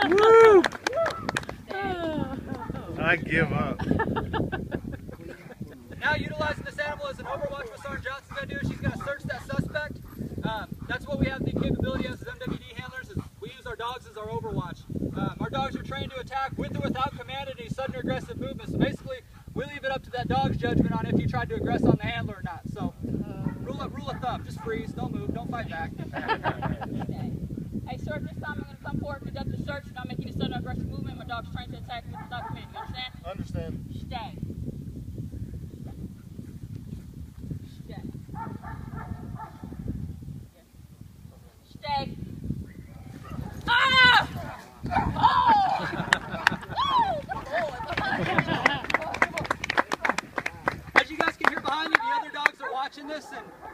Woo! I give up. Now, utilizing this animal as an overwatch, what Sergeant Johnson's going to do is she's going to search that suspect. That's what we have the capability as MWD handlers, is we use our dogs as our overwatch. Our dogs are trained to attack with or without command at any sudden or aggressive movement. So basically, we leave it up to that dog's judgment on if you tried to aggress on the handler or not. So, rule of thumb, just freeze, don't move, don't fight back. Hey, Sergeant, this time I'm going to come forward, conduct a search, not making a sudden or aggressive movement. My dog's trying to attack with without command. You understand? Understand. Stay. Stay. Stay. Ah! Oh! As you guys can hear behind me, the other dogs are watching this,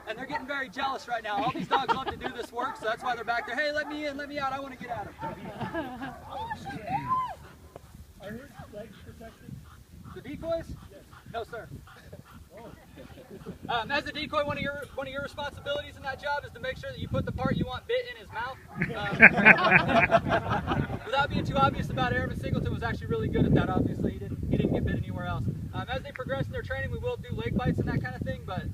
and they're getting very jealous right now. All these dogs love to do this work, so that's why they're back there. Hey, let me in, let me out, I want to get at them. Are your legs protected? The decoys? Yes. No, sir. As a decoy, one of your responsibilities in that job is to make sure that you put the part you want bit in his mouth. Without being too obvious about it, Airman Singleton was actually really good at that. Obviously, he didn't get bit anywhere else. As they progress in their training, we will do leg bites and that kind of thing. But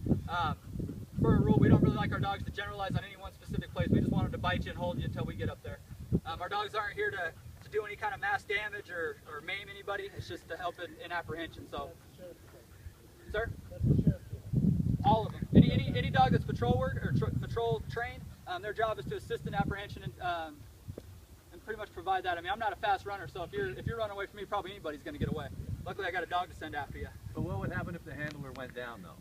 for a rule, we don't really like our dogs to generalize on any one specific place. We just want them to bite you and hold you until we get up there. Our dogs aren't here to do any kind of mass damage or maim anybody. It's just to help in apprehension. So, sir. All of them. Any dog that's patrol work or patrol trained, their job is to assist in apprehension and pretty much provide that. I mean, I'm not a fast runner, so if you're running away from me, probably anybody's going to get away. Luckily, I got a dog to send after you. But what would happen if the handler went down, though?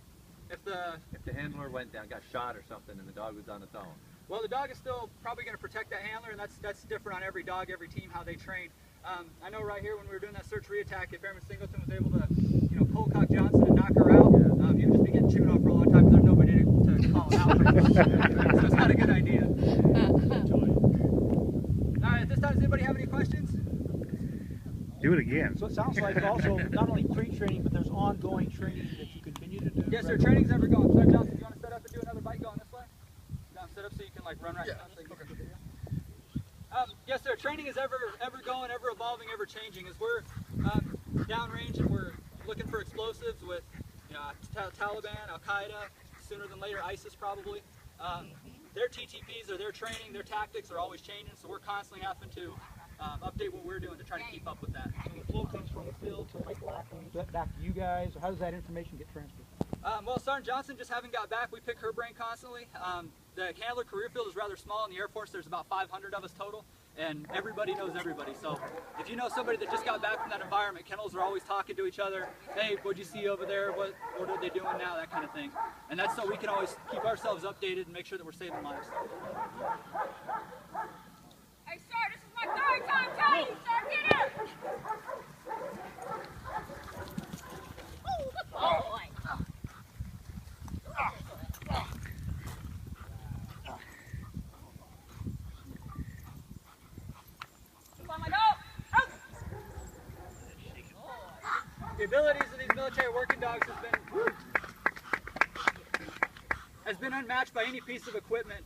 If the handler went down, got shot or something, and the dog was on its own? Well, the dog is still probably going to protect that handler, and that's different on every dog, every team, how they train. I know right here when we were doing that search re-attack, if Airman Singleton was able to, cold cock Johnson and knock her out, he would just be getting chewed on for a long time because there's nobody to call it out. So it's not a good idea. All right, at this time, does anybody have any questions? Do it again. So it sounds like also not only pre-training, but there's ongoing training that you continue to do. Yes, sir. Training's ever going. Sergeant Johnson, do you want to set up and do another bite going this way? Set up so you can run right down. So yes, sir. Training is ever going, ever evolving, ever changing. As we're downrange and we're looking for explosives with Taliban, Al Qaeda, sooner than later ISIS probably. Their TTPs or their training, their tactics are always changing. So we're constantly having to update what we're doing to try to keep up with that. So the flow comes from the field to back to you guys, or how does that information get transferred? Well, Sergeant Johnson just haven't got back. We pick her brain constantly. The handler career field is rather small. In the Air Force, there's about 500 of us total, and everybody knows everybody. So if you know somebody that just got back from that environment, kennels are always talking to each other. Hey, what'd you see over there? What are they doing now? That kind of thing. And that's so we can always keep ourselves updated and make sure that we're saving lives. Hey, sir, this is my third time telling you, sir. Get here! Oh, good boy. The abilities of these military working dogs has been unmatched by any piece of equipment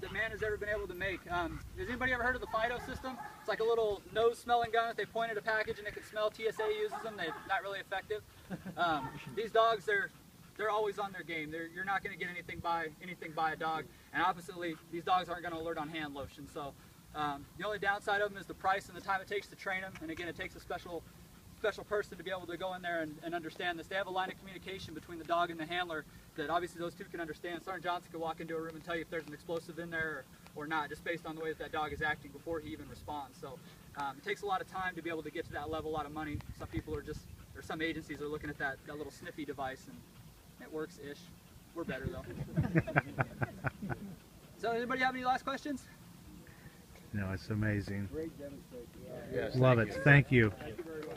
that man has ever been able to make. Has anybody ever heard of the FIDO system? It's like a little nose-smelling gun that they point at a package and it can smell. TSA uses them. They're not really effective. These dogs, they're always on their game. You're not going to get anything by a dog. And oppositely, these dogs aren't going to alert on hand lotion. So the only downside of them is the price and the time it takes to train them. And again, it takes a special person to be able to go in there and understand this. They have a line of communication between the dog and the handler that obviously those two can understand. Sergeant Johnson could walk into a room and tell you if there's an explosive in there or not, just based on the way that dog is acting before he even responds. So it takes a lot of time to be able to get to that level, a lot of money. Some people are just, or some agencies are looking at that little sniffy device, and it works-ish. We're better though. So anybody have any last questions? No, it's amazing. Great demonstration. Love it. Thank you. Thank you very much.